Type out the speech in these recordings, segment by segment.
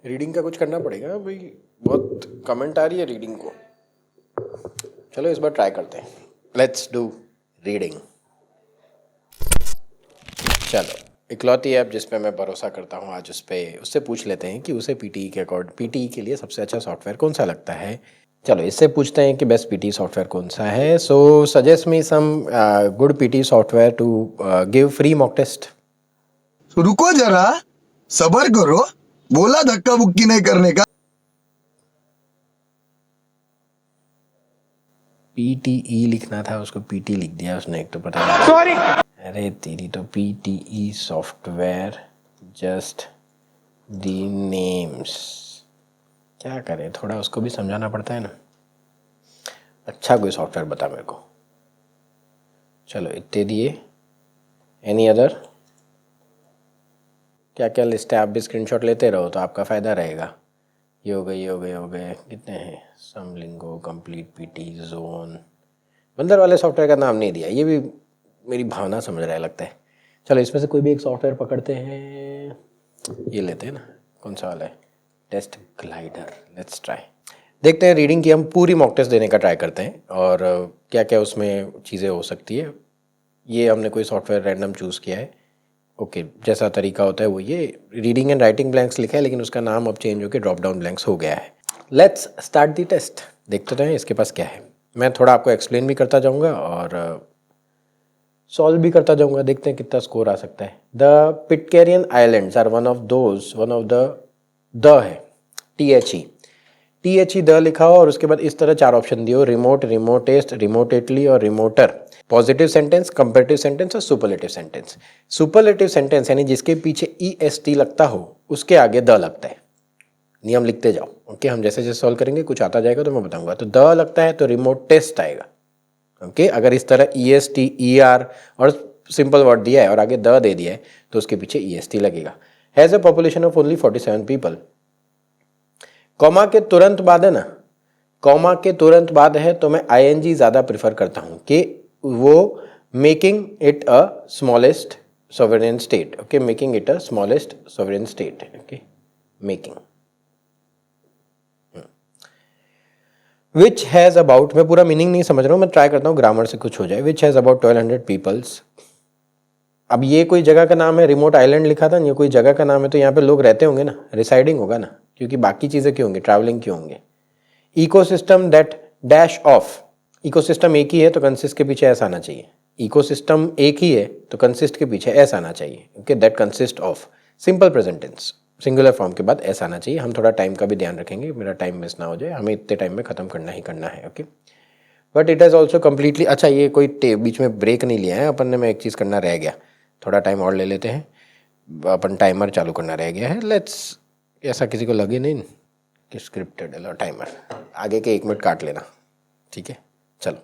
Reading का कुछ करना पड़ेगा भाई, बहुत कमेंट आ रही है रीडिंग को। चलो इस बार ट्राई करते हैं, लेट्स डू रीडिंग। चलो इकलौती ऐप जिस पे मैं भरोसा करता हूँ आज उससे पूछ लेते हैं कि उसे पीटीई के लिए सबसे अच्छा सॉफ्टवेयर कौन सा लगता है। चलो इससे पूछते हैं कि बेस्ट पीटी सॉफ्टवेयर कौन सा है। So suggest me some good PT software to give free mock test. रुको जरा, सबर करो, बोला धक्का बुक्की नहीं करने का। पीटीई लिखना था, उसको पीटी लिख दिया उसने, एक तो पता नहीं सॉरी। अरे तेरी तो PTE software just the names, क्या करें, थोड़ा उसको भी समझाना पड़ता है ना। अच्छा कोई सॉफ्टवेयर बता मेरे को। चलो इतने दिए, एनी अदर? क्या क्या लिस्ट है, आप भी स्क्रीनशॉट लेते रहो तो आपका फ़ायदा रहेगा। ये हो गए कितने हैं, समलिंगो, कंप्लीट पीटी, जोन। बंदर वाले सॉफ्टवेयर का नाम नहीं दिया, ये भी मेरी भावना समझ रहा है लगता है। चलो इसमें से कोई भी एक सॉफ्टवेयर पकड़ते हैं, ये लेते हैं ना, कौन सा वाला है, टेस्ट ग्लाइडर। लेट्स ट्राई, देखते हैं रीडिंग की हम पूरी मॉक टेस्ट देने का ट्राई करते हैं और क्या क्या उसमें चीज़ें हो सकती है। ये हमने कोई सॉफ्टवेयर रैंडम चूज़ किया है, ओके जैसा तरीका होता है वो ये रीडिंग एंड राइटिंग ब्लैंक्स लिखा है, लेकिन उसका नाम अब चेंज होकर ड्रॉप डाउन ब्लैंक्स हो गया है। लेट्स स्टार्ट दी टेस्ट, देखते हैं इसके पास क्या है। मैं थोड़ा आपको एक्सप्लेन भी करता जाऊंगा और सॉल्व भी करता जाऊंगा, देखते हैं कितना स्कोर आ सकता है। The Pitcairn islands are one of the है THE द लिखा हो और उसके बाद इस तरह चार ऑप्शन दिए हो, रिमोट, रिमोटेस्ट, रिमोटेटली और रिमोटर। पॉजिटिव सेंटेंस, कंपेरेटिव सेंटेंस और सुपरलेटिव सेंटेंस। सुपरलेटिव सेंटेंस यानी जिसके पीछे EST लगता हो उसके आगे द लगता है। नियम लिखते जाओ, ओके। हम जैसे जैसे सॉल्व करेंगे कुछ आता जाएगा तो मैं बताऊंगा। तो द लगता है तो रिमोट टेस्ट आएगा, ओके। अगर इस तरह EST ER और सिंपल वर्ड दिया है और आगे द दे दिया है तो उसके पीछे EST लगेगा। Has a population of only 47 people. Comma के तुरंत बाद है ना, कॉमा के तुरंत बाद है तो मैं ING ज़्यादा प्रिफर करता हूँ कि वो making it a smallest sovereign state, okay, making it a smallest sovereign state, okay, making. Which has about, मैं पूरा मीनिंग नहीं समझ रहा हूँ, मैं ट्राई करता हूँ ग्रामर से कुछ हो जाए। Which has about 1200 peoples. अब ये कोई जगह का नाम है, रिमोट आइलैंड लिखा था, ये कोई जगह का नाम है तो यहाँ पे लोग रहते होंगे ना, रिसाइडिंग होगा ना, क्योंकि बाकी चीज़ें क्यों होंगी, ट्रैवलिंग क्यों होंगे। Ecosystem that dash of, ecosystem एक ही है तो कंसिस्ट के पीछे ऐसा आना चाहिए। इकोसिस्टम एक ही है तो कंसिस्ट के पीछे ऐसा आना चाहिए, okay. That consist of, simple present tense, singular form के बाद ऐसा आना चाहिए। हम थोड़ा टाइम का भी ध्यान रखेंगे, मेरा टाइम मिस ना हो जाए, हमें इतने टाइम में ख़त्म करना ही करना है, okay. But it has also completely, अच्छा ये कोई बीच में ब्रेक नहीं लिया है अपन ने, मैं एक चीज़ करना रह गया, थोड़ा टाइम और ले लेते हैं, अपन टाइमर चालू करना रह गया है। लेट्स, ऐसा किसी को लगे नहीं कि स्क्रिप्टेड है, टाइमर आगे के 1 मिनट काट लेना, ठीक है। चलो,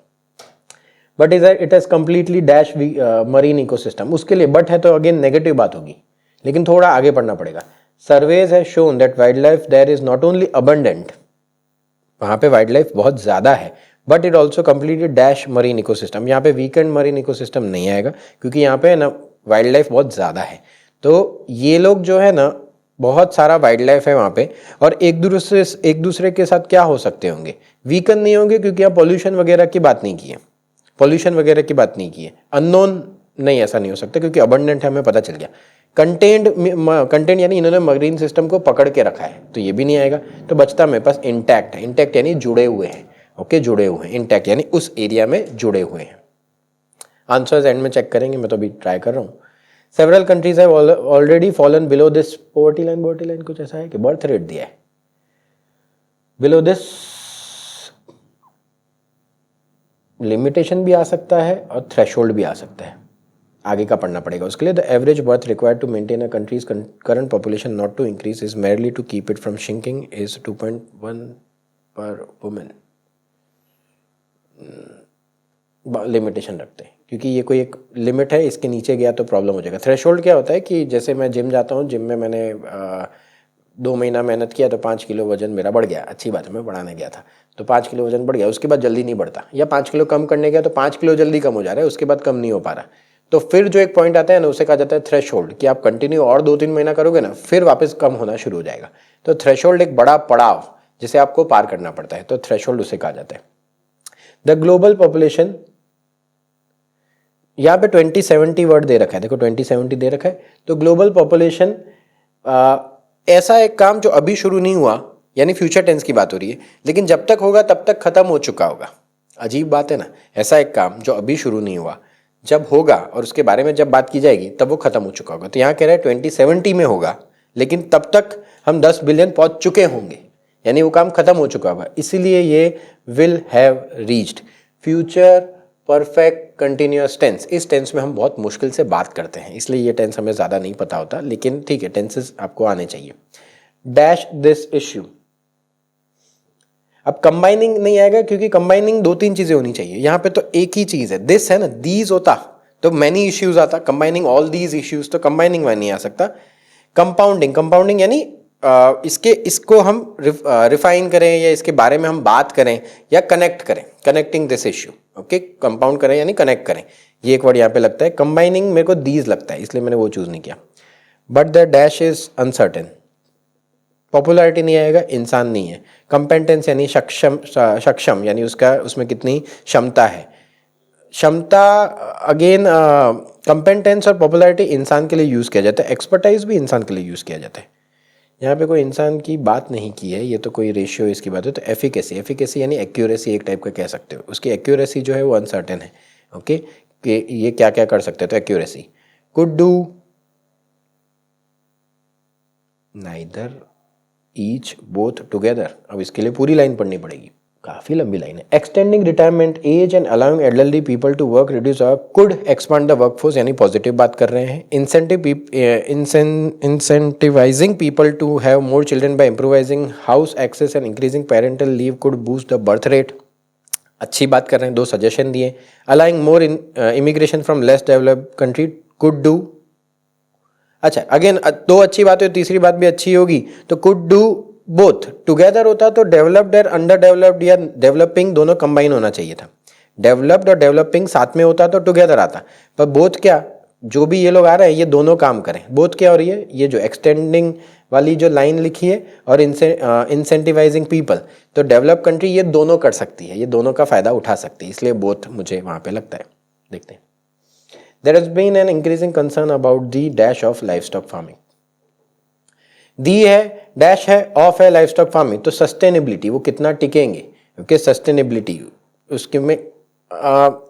but it has completely dash marine ecosystem, उसके लिए बट है तो अगेन नेगेटिव बात होगी, लेकिन थोड़ा आगे पढ़ना पड़ेगा। Surveys has shown that wild life there is not only abundant, वहाँ पे वाइल्ड लाइफ बहुत ज़्यादा है, but it also completely dash marine ecosystem. यहाँ पे वीकेंड मरीन इकोसिस्टम नहीं आएगा क्योंकि यहाँ पे ना वाइल्ड लाइफ बहुत ज़्यादा है। तो ये लोग जो है ना, बहुत सारा वाइल्ड लाइफ है वहाँ पे, और एक दूसरे के साथ क्या हो सकते होंगे, वीकन नहीं होंगे क्योंकि यहाँ पॉल्यूशन वगैरह की बात नहीं की है, पॉल्यूशन वगैरह की बात नहीं की है। अननोन नहीं, ऐसा नहीं हो सकता क्योंकि अबंडेंट है, हमें पता चल गया। कंटेंट यानी इन्होंने मरीन सिस्टम को पकड़ के रखा है तो ये भी नहीं आएगा। तो बचता मेरे पास इंटैक्ट है, इंटैक्ट यानी जुड़े हुए हैं, ओके, जुड़े हुए हैं, इंटैक्ट यानी उस एरिया में जुड़े हुए हैं। आंसर्स एंड में चेक करेंगे, मैं तो अभी ट्राई कर रहा हूँ। Several countries have already fallen below this poverty line कुछ ऐसा है कि बर्थ रेट दिया है बिलो दिस, लिमिटेशन भी आ सकता है और थ्रेशोल्ड भी आ सकता है, आगे का पढ़ना पड़ेगा उसके लिए। The average birth required to maintain a country's current population not to increase is merely to keep it from shrinking is 2.1 per women. Limitation रखते हैं क्योंकि ये कोई एक लिमिट है, इसके नीचे गया तो प्रॉब्लम हो जाएगा। थ्रेशोल्ड क्या होता है कि जैसे मैं जिम जाता हूँ, जिम में मैंने 2 महीना मेहनत किया तो 5 किलो वजन मेरा बढ़ गया, अच्छी बात है, मैं बढ़ाने गया था तो 5 किलो वजन बढ़ गया, उसके बाद जल्दी नहीं बढ़ता, या 5 किलो कम करने गया तो 5 किलो जल्दी कम हो जा रहा है, उसके बाद कम नहीं हो पा रहा। तो फिर जो एक पॉइंट आता है ना उसे कहा जाता है थ्रेशोल्ड, कि आप कंटिन्यू और 2-3 महीना करोगे ना फिर वापस कम होना शुरू हो जाएगा। तो थ्रेशोल्ड एक बड़ा पड़ाव जिसे आपको पार करना पड़ता है, तो थ्रेशोल्ड उसे कहा जाता है। द ग्लोबल पॉपुलेशन, यहाँ पे 2070 वर्ड दे रखा है, देखो 2070 दे रखा है। तो ग्लोबल पॉपुलेशन ऐसा एक काम जो अभी शुरू नहीं हुआ, यानी फ्यूचर टेंस की बात हो रही है, लेकिन जब तक होगा तब तक खत्म हो चुका होगा। अजीब बात है ना, ऐसा एक काम जो अभी शुरू नहीं हुआ जब होगा और उसके बारे में जब बात की जाएगी तब वो खत्म हो चुका होगा। तो यहाँ कह रहा है 2070 में होगा, लेकिन तब तक हम 10 बिलियन पहुंच चुके होंगे, यानी वो काम खत्म हो चुका होगा। इसीलिए ये will have reached, future perfect continuous tense, इस टेंस में हम बहुत मुश्किल से बात करते हैं, इसलिए ये टेंस हमें ज़्यादा नहीं पता होता, लेकिन ठीक है टेंसेस आपको आने चाहिए। डैश दिस इश्यू, अब कंबाइनिंग नहीं आएगा क्योंकि कंबाइनिंग 2-3 चीजें होनी चाहिए, यहाँ पे तो एक ही चीज है, दिस है ना, दीज होता तो मैनी इश्यूज आता, कंबाइनिंग ऑल दीज इश्यूज, तो कंबाइनिंग में नहीं आ सकता। कंपाउंडिंग, कंपाउंडिंग यानी इसको हम रिफाइन करें या इसके बारे में हम बात करें या कनेक्ट करें, connecting this issue, okay, compound करें यानी कनेक्ट करें, ये एक वर्ड यहाँ पे लगता है। कंबाइनिंग मेरे को दीज लगता है इसलिए मैंने वो चूज नहीं किया। But the dash is uncertain, popularity नहीं आएगा, इंसान नहीं है। कंपेटेंस यानी सक्षम यानी उसमें कितनी क्षमता है, क्षमता अगेन कंपेटेंस और पॉपुलैरिटी इंसान के लिए यूज़ किया जाता है, एक्सपर्टाइज भी इंसान के लिए यूज़ किया जाता है। यहाँ पे कोई इंसान की बात नहीं की है, ये तो कोई रेशियो इसकी बात है। तो एफिकेसी, एफिकेसी यानी एक्यूरेसी एक टाइप का कह सकते हो, उसकी एक्यूरेसी जो है वो अनसर्टेन है, ओके, कि ये क्या क्या कर सकते हैं, तो accuracy. Could do, neither, each, both, together, अब इसके लिए पूरी लाइन पढ़नी पड़ेगी, काफ़ी लंबी लाइन है। Extending retirement age and allowing elderly people to work reduce could expand the workforce, यानी पॉजिटिव बात कर रहे हैं। Incentivizing people to have more children by improvising house access and increasing parental leave could boost the birth rate, अच्छी बात कर रहे हैं, 2 सजेशन दिए। Allowing more immigration from less developed country could do, अच्छा अगेन 2 अच्छी बात है, तीसरी बात भी अच्छी होगी, तो कुड डू बोथ, टुगेदर होता तो डेवलप्ड और अंडर डेवलप्ड या डेवलपिंग दोनों कंबाइन होना चाहिए था। डेवलप्ड और डेवलपिंग साथ में होता तो टुगेदर आता, पर बोथ क्या, जो भी ये लोग आ रहे हैं ये दोनों काम करें, बोथ क्या हो रही है, ये जो एक्सटेंडिंग वाली जो लाइन लिखी है और इंसेंटिवाइजिंग पीपल, तो डेवलप कंट्री ये दोनों कर सकती है, ये दोनों का फायदा उठा सकती है, इसलिए बोथ मुझे वहाँ पे लगता है। देखते हैं। There has been an increasing concern about the dash of livestock farming. दी है, डैश है, ऑफ है लाइवस्टॉक फार्मिंग, तो सस्टेनेबिलिटी, वो कितना टिकेंगे, ओके, सस्टेनेबिलिटी, उसके में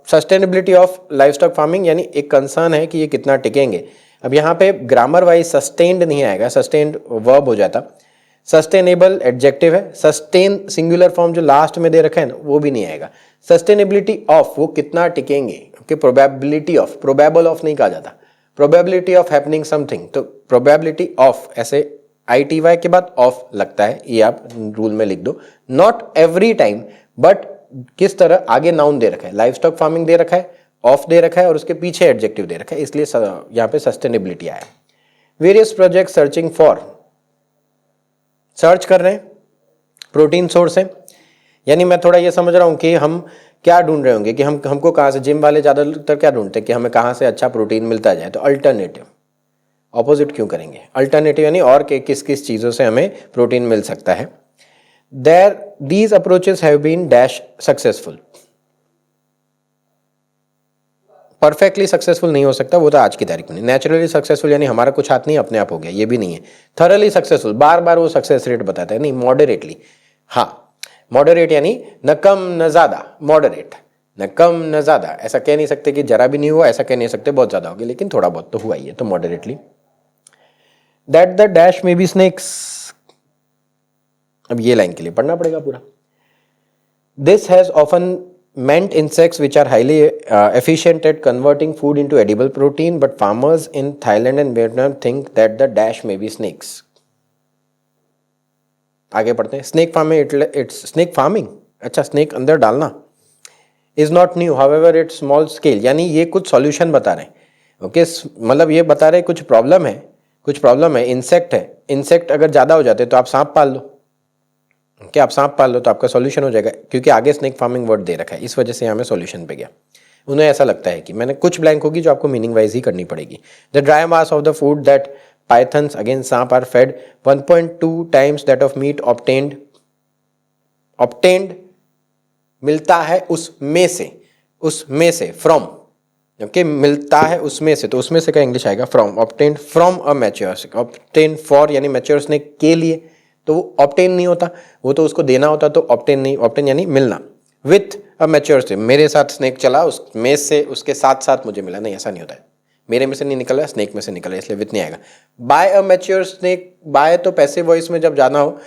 सस्टेनेबिलिटी ऑफ लाइवस्टॉक फार्मिंग यानी एक कंसर्न है कि ये कितना टिकेंगे। अब यहाँ पे ग्रामर वाइज सस्टेन्ड नहीं आएगा, सस्टेन्ड वर्ब हो जाता, सस्टेनेबल एडजेक्टिव है, सस्टेन सिंगुलर फॉर्म जो लास्ट में दे रखा है ना वो भी नहीं आएगा। सस्टेनेबिलिटी ऑफ, वो कितना टिकेंगे, okay, probability of, probable of नहीं कहा जाता, प्रोबेबिलिटी ऑफ हैपनिंग समथिंग, तो प्रोबेबिलिटी ऑफ, ऐसे ITY के बाद ऑफ लगता है, ये आप रूल में लिख दो। नॉट एवरी टाइम, बट किस तरह, आगे नाउन दे रखा है, लाइवस्टॉक फार्मिंग दे रखा है, ऑफ दे रखा है और उसके पीछे एडजेक्टिव दे रखा है, इसलिए यहाँ पे सस्टेनेबिलिटी आया। Various project searching for, search कर रहे हैं, प्रोटीन सोर्स है, यानी मैं थोड़ा ये समझ रहा हूँ कि हम क्या ढूंढ रहे होंगे कि हमको कहाँ से, जिम वाले ज़्यादातर क्या ढूंढते हैं कि हमें कहाँ से अच्छा प्रोटीन मिलता जाए, तो अल्टरनेटिव, ऑपोजिट क्यों करेंगे, अल्टरनेटिव यानी और के किस किस चीज़ों से हमें प्रोटीन मिल सकता है। There these approaches have been dash successful, perfectly successful नहीं हो सकता, वो तो आज की तारीख में नहीं। नेचुरली सक्सेसफुल यानी हमारा कुछ हाथ नहीं अपने आप हो गया, ये भी नहीं है। थरली सक्सेसफुल, बार बार वो सक्सेस रेट बताता है, नहीं, मॉडरेटली, हाँ, मॉडरेट यानी न कम न ज़्यादा, मॉडरेट, न कम न ज़्यादा, ऐसा कह नहीं सकते कि जरा भी नहीं हुआ, ऐसा कह नहीं सकते बहुत ज़्यादा हो गया, लेकिन थोड़ा बहुत तो हुआ ही है, तो मॉडरेटली। दैट द डैश में बी स्नेक्स, अब ये लाइन के लिए पढ़ना पड़ेगा पूरा। This has often meant insects which are highly efficient at converting food into edible protein, but farmers in Thailand and Vietnam think that the dash may be snakes. आगे पढ़ते हैं। Snake farming, it's snake farming, अच्छा snake अंदर डालना, is not new, however it's small scale, यानी ये कुछ solution बता रहे हैं, ओके, मतलब ये बता रहे कुछ प्रॉब्लम है, कुछ प्रॉब्लम है, इंसेक्ट है, इंसेक्ट अगर ज़्यादा हो जाते तो आप सांप पाल लो, कि आप सांप पाल लो तो आपका सॉल्यूशन हो जाएगा, क्योंकि आगे स्नेक फार्मिंग वर्ड दे रखा है, इस वजह से यहाँ में सॉल्यूशन पे गया। उन्हें ऐसा लगता है कि मैंने कुछ ब्लैंक होगी जो आपको मीनिंग वाइज ही करनी पड़ेगी। The dry mass of the food that pythons again सांप are fed 1.2 times that of meat obtained मिलता है उसमें से फ्रॉम, ओके, मिलता है उसमें से, तो उसमें से का इंग्लिश आएगा from, obtained from a mature snake, obtain for यानी मैच्योर स्नेक के लिए, तो वो ऑब्टेन नहीं होता, वो तो उसको देना होता, तो ऑब्टेन नहीं, ऑब्टेन यानी मिलना। विथ अ मैच्योर स्नेक, मेरे साथ स्नेक चला, उसमें से उसके साथ साथ मुझे मिला, नहीं ऐसा नहीं होता है, मेरे में से नहीं निकला, स्नेक में से निकला, इसलिए विथ नहीं आएगा। By a mature snake, by तो पैसिव वॉइस में जब जाना हो,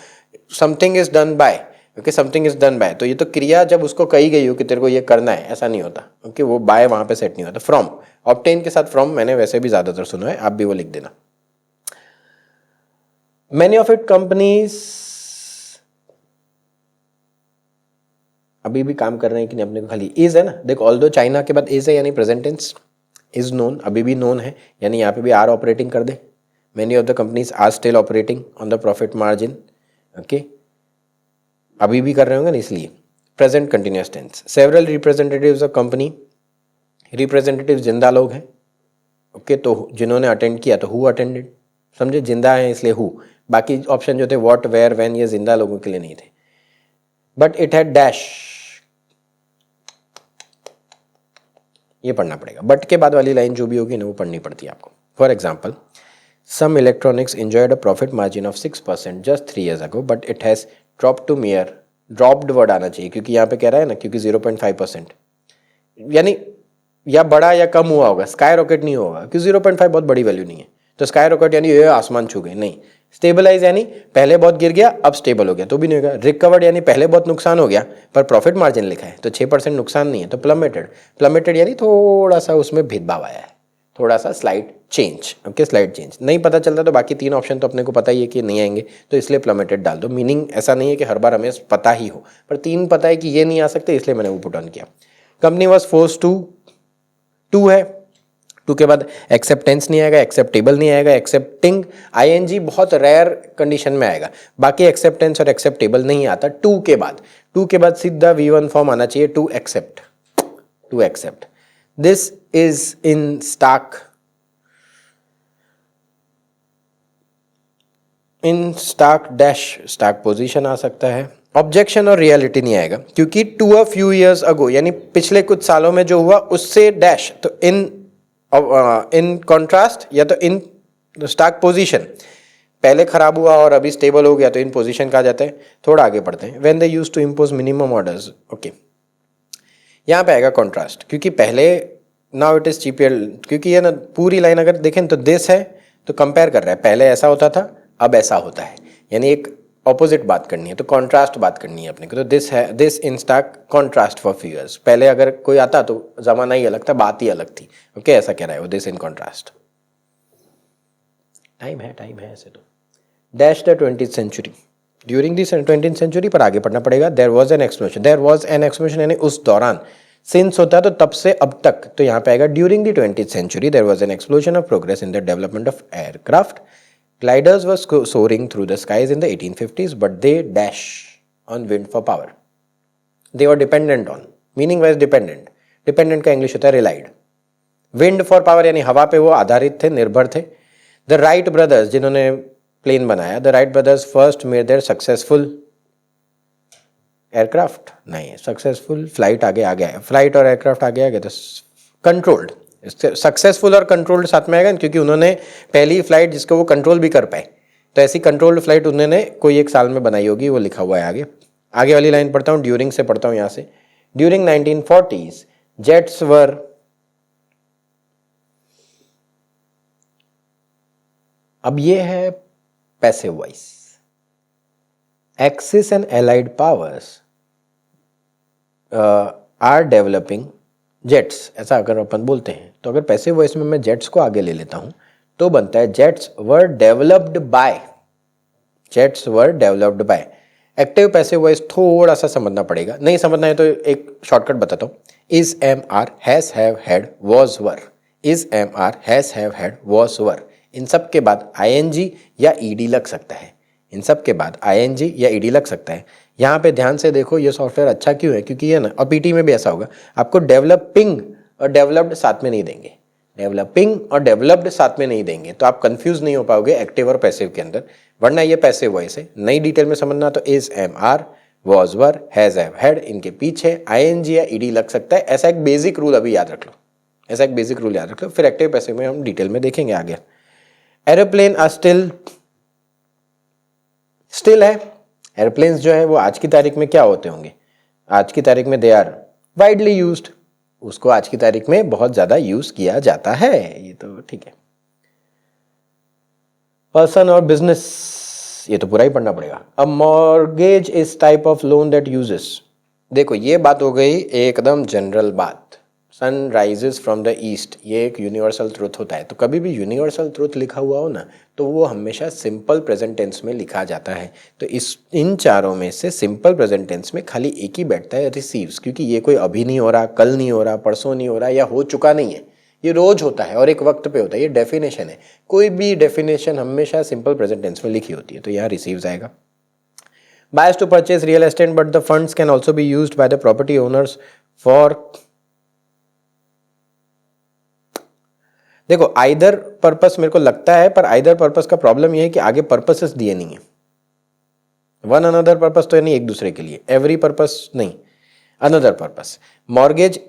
something is done by, okay, something is done by, तो ये तो क्रिया जब उसको कही गई हो कि तेरे को ये करना है, ऐसा नहीं होता, ओके, वो बाय वहां पे सेट नहीं होता। फ्रॉम, ऑब्टेन के साथ फ्रॉम मैंने वैसे भी ज्यादातर सुना है, आप भी वो लिख देना। मैनी ऑफ इट कंपनीज अभी भी काम कर रहे हैं कि नहीं अपने को, खाली इज है ना, देखो ऑल्दो चाइना के बाद इज है यानी प्रेजेंट टेंस, इज नोन अभी भी नोन है, यानी यहाँ पे भी आर ऑपरेटिंग कर दे। Many of the companies are still operating on the profit margin, okay, अभी भी कर रहे होंगे ना, इसलिए present continuous tense. Several representatives of company, representative जिंदा लोग हैं, ओके, तो जिन्होंने अटेंड किया तो हु अटेंडेड, समझे, जिंदा है इसलिए हु, बाकी ऑप्शन जो थे व्हाट वेयर व्हेन ये जिंदा लोगों के लिए नहीं थे। बट इट हैड डैश, ये पढ़ना पड़ेगा, बट के बाद वाली लाइन जो भी होगी ना वो पढ़नी पड़ती है आपको। For example, some electronics enjoyed a profit margin of 6% just 3 years ago but it has dropped to mere, dropped word आना चाहिए क्योंकि यहाँ पे कह रहा है ना, क्योंकि 0.5%, यानी या बढ़ा या कम हुआ होगा, स्काई रॉकेट नहीं होगा क्योंकि 0.5 बहुत बड़ी वैल्यू नहीं है, तो स्काई रॉकेट यानी ये आसमान छू गए, नहीं। स्टेबलाइज यानी पहले बहुत गिर गया अब स्टेबल हो गया, तो भी नहीं होगा। रिकवर्ड यानी पहले बहुत नुकसान हो गया पर प्रॉफिट मार्जिन लिखा है तो 6% नुकसान नहीं है, तो प्लमेटेड, प्लमेटेड यानी थोड़ा सा उसमें भेदभाव आया है, थोड़ा सा slide change, okay, slide change. नहीं पता चलता तो बाकी 3 ऑप्शन तो अपने को पता ही है कि नहीं आएंगे, तो इसलिए प्लमेटेड डाल दो। मीनिंग ऐसा नहीं है कि हर बार हमें पता ही हो, पर 3 पता है कि ये नहीं आ सकते, इसलिए मैंने वो पुट ऑन किया। कंपनी वॉज फोर्स टू है, टू के बाद एक्सेप्टेंस नहीं आएगा, एक्सेप्टेबल नहीं आएगा, एक्सेप्टिंग आईएनजी बहुत रेयर कंडीशन में आएगा, बाकी एक्सेप्टेंस और एक्सेप्टेबल नहीं आता। टू के बाद सीधा V1 फॉर्म आना चाहिए, to accept. This is in stock dash, stock position आ सकता है। ऑब्जेक्शन और रियलिटी नहीं आएगा क्योंकि to a few years ago यानी पिछले कुछ सालों में जो हुआ उससे डैश, तो इन कॉन्ट्रास्ट या तो इन स्टाक पोजीशन, पहले खराब हुआ और अभी स्टेबल हो गया तो इन पोजीशन कहा जाता है। थोड़ा आगे पढ़ते हैं। When they used to impose minimum orders, okay, यहाँ पे आएगा कॉन्ट्रास्ट क्योंकि पहले नाउ इट इज चीपियर, क्योंकि ये ना पूरी लाइन अगर देखें तो दिस है तो कंपेयर कर रहा है, पहले ऐसा होता था अब ऐसा होता है, यानी एक ऑपोजिट बात करनी है, तो कॉन्ट्रास्ट बात करनी है अपने को। तो this in stock contrast for few years, पहले अगर कोई आता तो जमाना ही अलग था, बात ही अलग थी, ओके, ऐसा कह रहा है वो, दिस इन कॉन्ट्रास्ट। टाइम है ऐसे तो। Dash the 20th century, during the 20th century पर आगे पढ़ना पड़ेगा। देयर वॉज एन एक्सप्लोजन यानी उस दौरान, सिंस होता है तो तब से अब तक, तो यहाँ पे आएगा during the 20th century there was an explosion of progress in the development of aircraft. Gliders were soaring through the skies in the 1850s, but they dash on wind for power. They were dependent on, meaning wise dependent. Dependent का English होता है relied. Wind for power यानी हवा पे वो आधारित थे, निर्भर थे. The Wright brothers जिन्होंने प्लेन बनाया, the Wright brothers first made their successful aircraft, नहीं successful flight आगे आ गया है, flight और aircraft आगे आ गया, तो controlled. सक्सेसफुल और कंट्रोल्ड साथ में आएगा क्योंकि उन्होंने पहली फ्लाइट जिसको वो कंट्रोल भी कर पाए, तो ऐसी कंट्रोल्ड फ्लाइट उन्होंने कोई एक साल में बनाई होगी, वो लिखा हुआ है आगे। आगे वाली लाइन पढ़ता हूँ, ड्यूरिंग से पढ़ता हूँ यहाँ से। ड्यूरिंग 1940s जेट्स वर, अब ये है passive voice, axis and allied powers are developing jets, ऐसा अगर अपन बोलते हैं तो अगर पैसिव वॉइस में मैं जेट्स को आगे ले लेता हूं तो बनता है jets were developed by, jets were developed by. Active passive voice थोड़ा सा समझना पड़ेगा, नहीं समझना है तो एक शॉर्टकट बताता हूं। Is am are has have had was were, is am are has have had was were, इन सब के बाद आईएनजी या ईडी लग सकता है, इन सब के बाद आईएनजी या ईडी लग सकता है। यहाँ पे ध्यान से देखो ये सॉफ्टवेयर अच्छा क्यों है, क्योंकि ये ना, और पीटी में भी ऐसा होगा, आपको डेवलपिंग और डेवलप्ड साथ में नहीं देंगे, डेवलपिंग और डेवलप्ड साथ में नहीं देंगे, तो आप कंफ्यूज नहीं हो पाओगे एक्टिव और पैसिव के अंदर, वरना ये पैसिव वॉइस है। नई डिटेल में समझना तो is, am, are, was, were, has, have, had, इनके पीछे आईएनजी या ईडी लग सकता है। ऐसा एक बेसिक रूल अभी याद रख लो, ऐसा एक बेसिक रूल याद रख लो, फिर एक्टिव पैसिव में हम डिटेल में देखेंगे आगे। एरोप्लेन आर स्टिल, स्टिल है, एरोप्लेन्स जो है वो आज की तारीख में क्या होते होंगे, आज की तारीख में दे आर वाइडली यूज्ड, उसको आज की तारीख में बहुत ज्यादा यूज किया जाता है, ये तो ठीक है। पर्सन और बिजनेस, ये तो पूरा ही पढ़ना पड़ेगा। A mortgage is type of loan that uses, देखो ये बात हो गई एकदम जनरल बात। Sun rises from the east, ये एक यूनिवर्सल ट्रूथ होता है। तो कभी भी यूनिवर्सल ट्रूथ लिखा हुआ हो ना, तो वो हमेशा सिंपल प्रेजेंट टेंस में लिखा जाता है। तो इन चारों में से सिंपल प्रेजेंट टेंस में खाली एक ही बैठता है, रिसीव्स, क्योंकि ये कोई अभी नहीं हो रहा, कल नहीं हो रहा, परसों नहीं हो रहा, या हो चुका नहीं है, ये रोज होता है और एक वक्त पे होता है। ये डेफिनेशन है, कोई भी डेफिनेशन हमेशा सिंपल प्रेजेंट टेंस में लिखी होती है, तो यहाँ रिसीव्स आएगा। Buyers to purchase real estate, but the funds can also be used by the property owners for, देखो आइदर पर्पस मेरे को लगता है, पर आइदर पर्पस का प्रॉब्लम यह है कि आगे पर्पसेस दिए नहीं है। वन अनदर पर्पस तो नहीं एक दूसरे के लिए, एवरी पर्पस नहीं, another purpose. Mortgage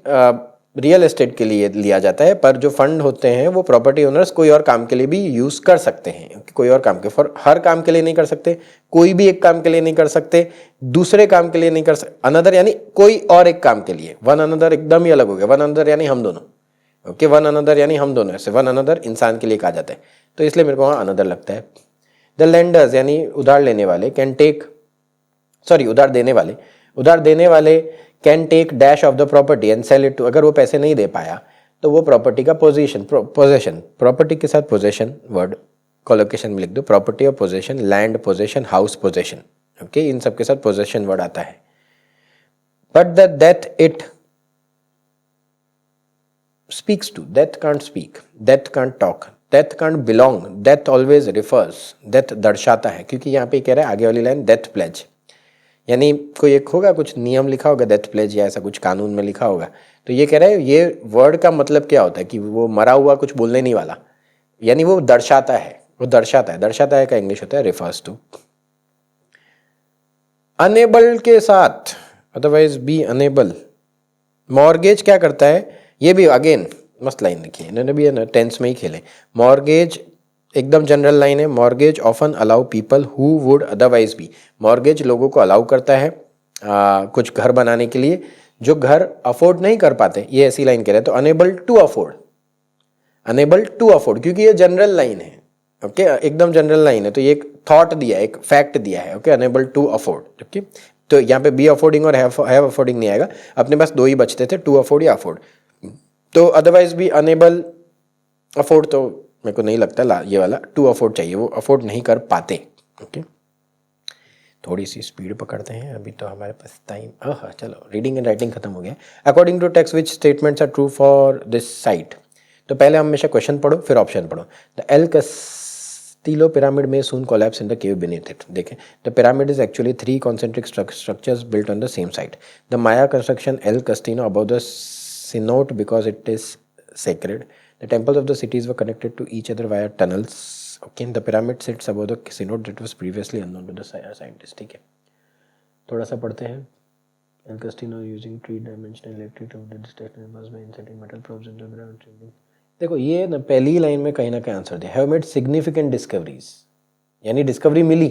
real estate के लिए लिया जाता है, पर जो फंड होते हैं वो प्रॉपर्टी ओनर्स कोई और काम के लिए भी यूज कर सकते हैं, कोई और काम के, फॉर हर काम के लिए नहीं कर सकते, कोई भी एक काम के लिए नहीं कर सकते, दूसरे काम के लिए नहीं कर सकते। अनदर यानी कोई और एक काम के लिए, वन अनदर एकदम ही अलग हो गया, वन अनदर यानी हम दोनों, ओके, वन अनदर यानी हम दोनों, ऐसे वन अनदर इंसान के लिए कहा जाता है, तो इसलिए मेरे को वहाँ अनदर लगता है। द लेंडर्स यानी उधार लेने वाले, कैन टेक, सॉरी उधार देने वाले can take dash of the property and sell it to, अगर वो पैसे नहीं दे पाया तो वो प्रॉपर्टी का पोजीशन, प्रॉपर्टी के साथ पोजेशन वर्ड कोलोकेशन में लिख दो, प्रॉपर्टी और possession, land possession, house possession, okay, इन सब के साथ पोजेशन वर्ड आता है। But the death it speaks to, death can't speak, death can't talk, death can't belong, death always refers, death दर्शाता है, क्योंकि यहाँ पे कह रहा है आगे वाली लाइन डेथ प्लेज, यानी कोई एक होगा, कुछ नियम लिखा होगा डेथ प्लेज या ऐसा कुछ कानून में लिखा होगा, तो ये कह रहा है ये वर्ड का मतलब क्या होता है कि वो मरा हुआ कुछ बोलने नहीं वाला, यानी वो दर्शाता है, वो दर्शाता है, दर्शाता है का इंग्लिश होता है रिफर्स टू। अनेबल के साथ, अदरवाइज बी अनेबल, मॉर्गेज क्या करता है, ये भी अगेन मस्त लाइन लिखी है इन्होंने भी, टेंस में ही खेले। मॉर्गेज एकदम जनरल लाइन है, mortgage often allow people who would otherwise be, mortgage लोगों को अलाउ करता है कुछ घर बनाने के लिए जो घर अफोर्ड नहीं कर पाते, ये ऐसी लाइन कह रहे हैं। तो enable to afford, enable to afford, क्योंकि ये जनरल लाइन है, ओके, एकदम जनरल लाइन है, तो ये एक थॉट दिया है, एक फैक्ट दिया है, okay, enable to afford, okay. तो यहाँ पे बी अफोर्डिंग और हैव अफोर्डिंग नहीं आएगा, अपने पास दो ही बचते थे, टू अफोर्ड या अफोर्ड, तो अदरवाइज भी अनेबल, अफोर्ड तो मेरे को नहीं लगता ये वाला टू अफोर्ड चाहिए, वो अफोर्ड नहीं कर पाते, ओके। थोड़ी सी स्पीड पकड़ते हैं, अभी तो हमारे पास टाइम, चलो रीडिंग एंड राइटिंग खत्म हो गया। According to text which statements are true for this site, तो पहले हमेशा क्वेश्चन पढ़ो फिर ऑप्शन पढ़ो। The El Castillo pyramid may soon collapse in the cave beneath it, देखें, the pyramid is actually 3 concentric structures built on the same site. The Maya construction El Castillo above the cenote because it is sacred. The temples of the cities were connected to each other via tunnels. Okay, the pyramid sits above the cenote that was previously unknown to the scientists. ठीक है, थोड़ा सा पढ़ते हैं। El Castillo using 3-dimensional electric was by inserting metal probes into the ground. देखो ये ना पहली लाइन में कहीं ना कहीं आंसर दिया, हैव मेड सिग्निफिकेंट डिस्कवरीज, यानी डिस्कवरी मिली,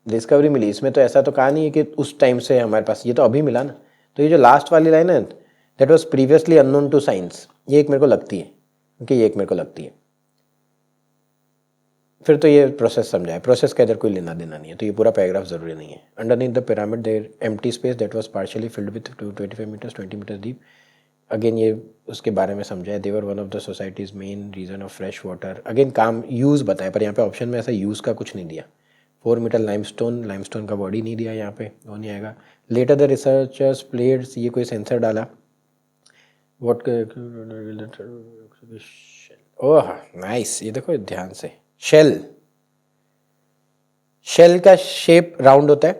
डिस्कवरी मिली, इसमें तो ऐसा तो कहा नहीं है कि उस टाइम से हमारे पास, ये तो अभी मिला ना। तो ये जो लास्ट वाली लाइन है, that was previously unknown to science, ये एक मेरे को लगती है, क्योंकि ये एक मेरे को लगती है, फिर तो ये प्रोसेस समझाए, प्रोसेस का इधर कोई लेना देना नहीं है, तो ये पूरा पैराग्राफ जरूरी नहीं है। Underneath the pyramid there empty space that was partially filled with 25 metres 20 metres deep, again ये उसके बारे में समझाया। They were one of the society's main region of fresh water, again काम यूज़ बताया, पर यहाँ पे ऑप्शन में ऐसा यूज़ का कुछ नहीं दिया। 4 मीटर लाइमस्टोन का बॉडी नहीं दिया यहाँ पे, वो नहीं आएगा। लेटर द रिसर्चर्स प्लेड्स, ये कोई सेंसर डाला, व्हाट, ओह नाइस, ये देखो ध्यान से, शेल का शेप राउंड होता है,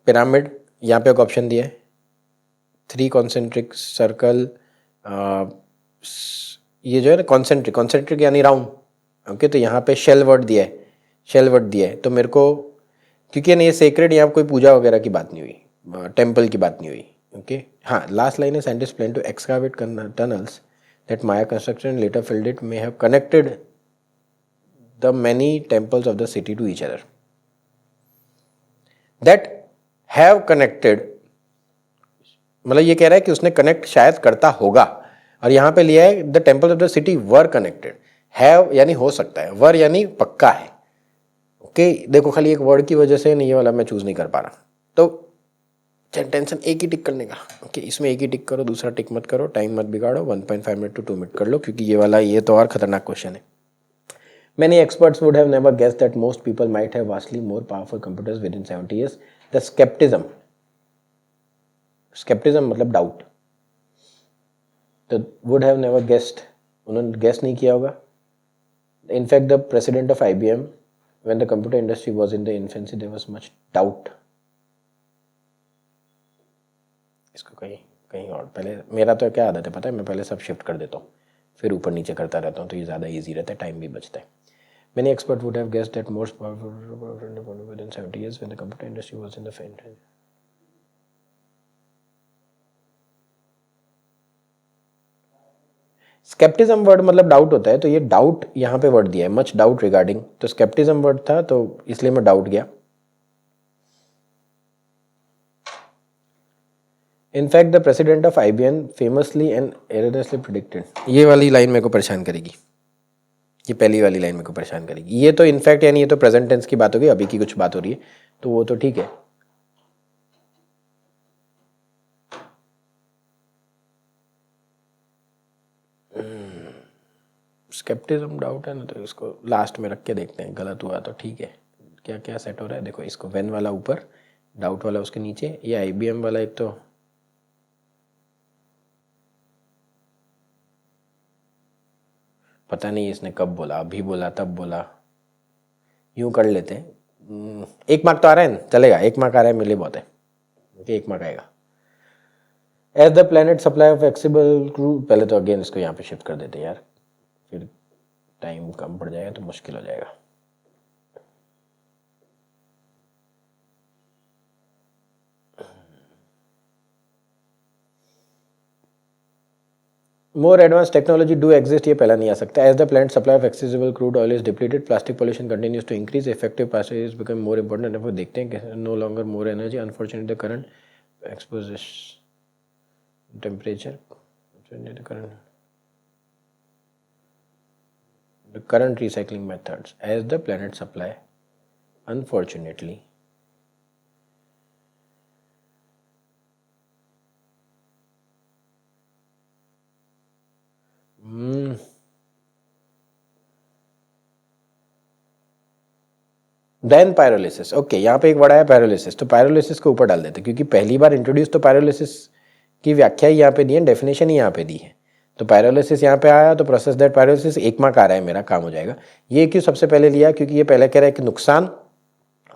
पिरामिड यहाँ पे एक ऑप्शन दिया है, 3 कॉन्सेंट्रिक सर्कल ये जो है ना कॉन्सेंट्रिक, कॉन्सेंट्रिक यानी राउंड, ओके। तो यहाँ पे शेल वर्ड दिया है, शेल वर्ड दिया है, तो मेरे को, क्योंकि ये सेक्रेड, यहाँ कोई पूजा वगैरह की बात नहीं हुई, टेम्पल की बात नहीं हुई, ओके। हाँ, लास्ट लाइन है, scientist plan to excavate tunnels that Maya construction later filled it may have connected the many temples of the city to each other, that have connected, मतलब ये कह रहा है कि उसने कनेक्ट शायद करता होगा, और यहाँ पे लिया है the temple of the city were connected, have यानी हो सकता है, वर यानी पक्का है, ओके। देखो खाली एक वर्ड की वजह से नहीं, ये वाला मैं चूज नहीं कर पा रहा, तो टेंशन एक ही टिक करने का, ओके। इसमें एक ही टिक करो, दूसरा टिक मत करो, टाइम मत बिगाड़ो, 1.5 मिनट टू 2 मिनट कर लो, क्योंकि ये वाला, ये तो और खतरनाक क्वेश्चन है। Many experts would have never guessed that most people might have vastly more powerful computers within 70 years. The skepticism, skepticism मतलब डाउट, तो would have never guessed, उन्होंने गेस नहीं किया होगा। In fact, the president of IBM, when the computer industry was in the infancy, there was much doubt. इसको कहीं कहीं और, पहले मेरा तो क्या आदत है पता है, मैं पहले सब शिफ्ट कर देता हूँ, फिर ऊपर नीचे करता रहता हूँ, तो ये ज़्यादा ईजी रहता है, टाइम भी बचता है। Many experts would have guessed that most powerful within 70 years when the computer industry was in the infancy. Scepticism word मतलब डाउट होता है, तो ये डाउट यहाँ पे वर्ड दिया है, मच डाउट रिगार्डिंग, तो स्केप्टिज्म वर्ड था, तो इसलिए मैं डाउट गया। In fact the president of IBM famously and earnestly predicted, ये वाली लाइन मेरे को परेशान करेगी, ये पहली वाली लाइन मेरे को परेशान करेगी। ये तो इनफैक्ट यानी ये तो प्रेजेंट टेंस की बात होगी, अभी की कुछ बात हो रही है, तो वो तो ठीक है। स्केप्टिज्म डाउट है ना, तो इसको लास्ट में रख के देखते हैं, गलत हुआ तो ठीक है। क्या क्या सेट हो रहा है देखो, इसको वेन वाला ऊपर, डाउट वाला उसके नीचे, ये IBM वाला एक तो पता नहीं इसने कब बोला, अभी बोला तब बोला, यूं कर लेते हैं। 1 मार्क तो आ रहा है, चलेगा, 1 मार्क आ रहा है, मिले बहुत है, 1 मार्क आएगा। As the planet supply of flexible crew, पहले तो अगेन इसको यहाँ पे शिफ्ट कर देते हैं यार, फिर टाइम कम पड़ जाएगा तो मुश्किल हो जाएगा। More advanced technology do exist, ये पहला नहीं आ सकता। As the planet supply of accessible crude oil is depleted, plastic pollution continues to increase, effective passage become more important. अब देखते हैं कि no longer more energy, unfortunately the current expose temperature, the current recycling methods as the planet supply unfortunately then pyrolysis, okay. यहाँ पे एक word आया pyrolysis, तो pyrolysis को ऊपर डाल देते, क्योंकि पहली बार इंट्रोड्यूस तो पायरोलिसिस की व्याख्या ही यहाँ पे दी है, डेफिनेशन ही यहाँ पे दी है, तो पायरोलिसिस यहाँ पे आया, तो प्रोसेस दैट पायरोलिसिस 1 मार्क आ रहा है, मेरा काम हो जाएगा। ये क्यों सबसे पहले लिया, क्योंकि ये पहले कह रहा है कि नुकसान,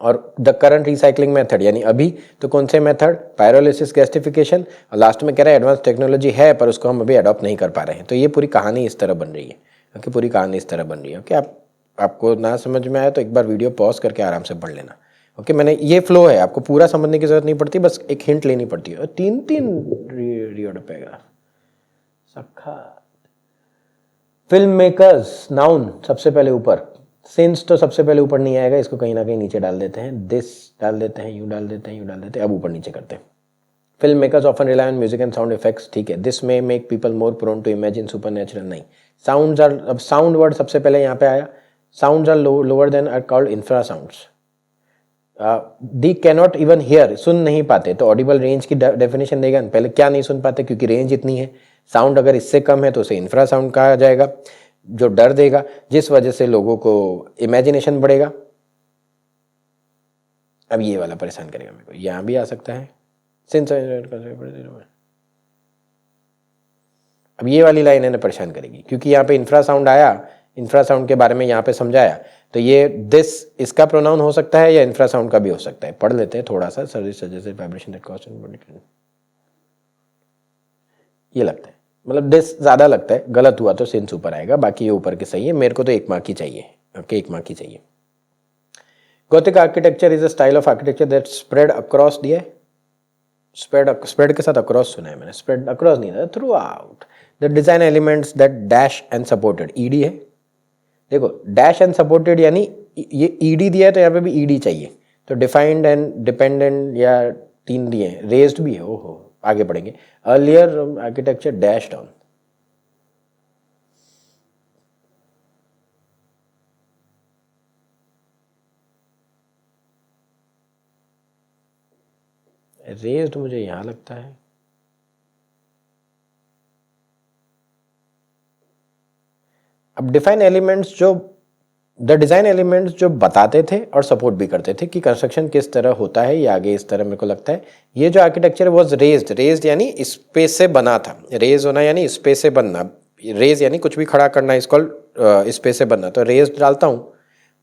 और द करंट रिसाइकलिंग मेथड यानी अभी, तो कौन से मेथड, पायरोलिसिस, गैसिफिकेशन, और लास्ट में कह रहा है एडवांस टेक्नोलॉजी है पर उसको हम अभी अडॉप्ट नहीं कर पा रहे हैं। तो ये पूरी कहानी इस तरह बन रही है, ओके, पूरी कहानी इस तरह बन रही है, ओके। आपको ना समझ में आया तो एक बार वीडियो पॉज करके आराम से पढ़ लेना, ओके। मैंने ये फ्लो है, आपको पूरा समझने की जरूरत नहीं पड़ती, बस एक हिंट लेनी पड़ती है। और 3 रियोड पैराग्राफ, सखा फिल्म मेकर्स, नाउन सबसे पहले ऊपर, सिंस तो सबसे पहले ऊपर नहीं आएगा, इसको कहीं ना कहीं नीचे डाल देते हैं, दिस डाल देते हैं, यू डाल देते हैं, यू डाल देते हैं, अब ऊपर नीचे करते हैं। Film makers often rely on music and sound effects, ठीक है। This may make people more prone to imagine supernatural, नहीं। साउंड्स आर, अब साउंड वर्ड सबसे पहले यहाँ पे आया, sounds are lower than are called infrasounds. They cannot even hear, सुन नहीं पाते, तो ऑडिबल रेंज की डेफिनेशन देगा, पहले क्या नहीं सुन पाते, क्योंकि रेंज इतनी है। साउंड अगर इससे कम है तो उसे इंफ्रा साउंड कहा जाएगा, जो डर देगा, जिस वजह से लोगों को इमेजिनेशन बढ़ेगा। अब ये वाला परेशान करेगा मेरे को, यहाँ भी आ सकता है, सिंस अब ये वाली लाइन है ना परेशान करेगी, क्योंकि यहाँ पे इंफ्रा साउंड आया, इंफ्रा साउंड के बारे में यहाँ पे समझाया, तो ये दिस इसका प्रोनाउन हो सकता है या इंफ्रा साउंड का भी हो सकता है। पढ़ लेते हैं थोड़ा सा, service suggested vibration that cost, ये लगता है मतलब दिस ज़्यादा लगता है, गलत हुआ तो सिंस ऊपर आएगा, बाकी ये ऊपर के सही है। मेरे को तो 1 मार्क ही चाहिए। ओके, 1 मार्क ही चाहिए। Gothic architecture is a style of architecture that spread across दिया है। स्प्रेड के साथ अक्रॉस सुना है मैंने, स्प्रेड अक्रॉस नहीं था, through out the design elements that dash and supported, ED है। देखो डैश एंड सपोर्टेड यानी ये ईडी दिया है तो यहाँ पे भी ईडी चाहिए, तो डिफाइंड एंड डिपेंडेंट या 3 दिए हैं, रेज्ड भी है। ओहो, आगे पढ़ेंगे। Earlier architecture dashed on, raised मुझे यहाँ लगता है। अब डिफाइन एलिमेंट्स जो द डिज़ाइन एलिमेंट्स जो बताते थे और सपोर्ट भी करते थे कि कंस्ट्रक्शन किस तरह होता है, ये आगे इस तरह मेरे को लगता है। ये जो आर्किटेक्चर वॉज रेज्ड, रेज्ड यानी स्पेस से बना था, रेज होना यानी स्पेस से बनना, रेज यानी कुछ भी खड़ा करना, इसको स्पेस से बनना, तो रेज्ड डालता हूँ।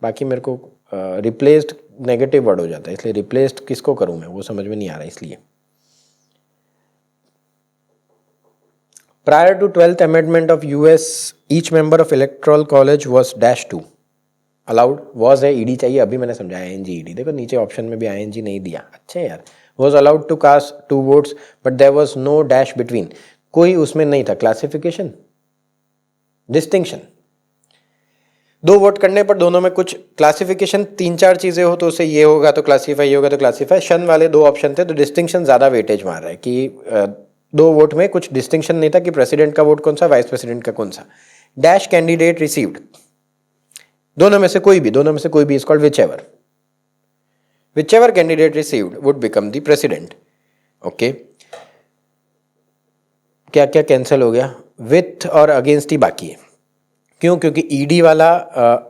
बाकी मेरे को रिप्लेस्ड नेगेटिव वर्ड हो जाता है, इसलिए रिप्लेस्ड किसको करूँ मैं, वो समझ में नहीं आ रहा इसलिए। Prior to 12th amendment of US, each member of electoral college was dash to allowed, was है, ईडी चाहिए, अभी मैंने समझाया ing ईडी, देखो नीचे ऑप्शन में भी ing नहीं दिया, अच्छा यार। was allowed to cast 2 votes but there was no dash between, कोई उसमें नहीं था क्लासिफिकेशन डिस्टिंक्शन। 2 वोट करने पर दोनों में कुछ क्लासिफिकेशन 3-4 चीजें हो तो उससे ये होगा तो क्लासीफाई, ये होगा तो क्लासीफाई, शन वाले 2 ऑप्शन थे तो डिस्टिंक्शन ज्यादा वेटेज मार रहा है कि 2 वोट में कुछ डिस्टिंक्शन नहीं था कि प्रेसिडेंट का वोट कौन सा, वाइस प्रेसिडेंट का कौन सा। डैश कैंडिडेट रिसीव्ड, दोनों में से कोई भी is called whichever candidate received would become the president. Okay, क्या क्या कैंसिल हो गया, विथ और अगेंस्ट ही बाकी है। क्यों? क्योंकि ईडी वाला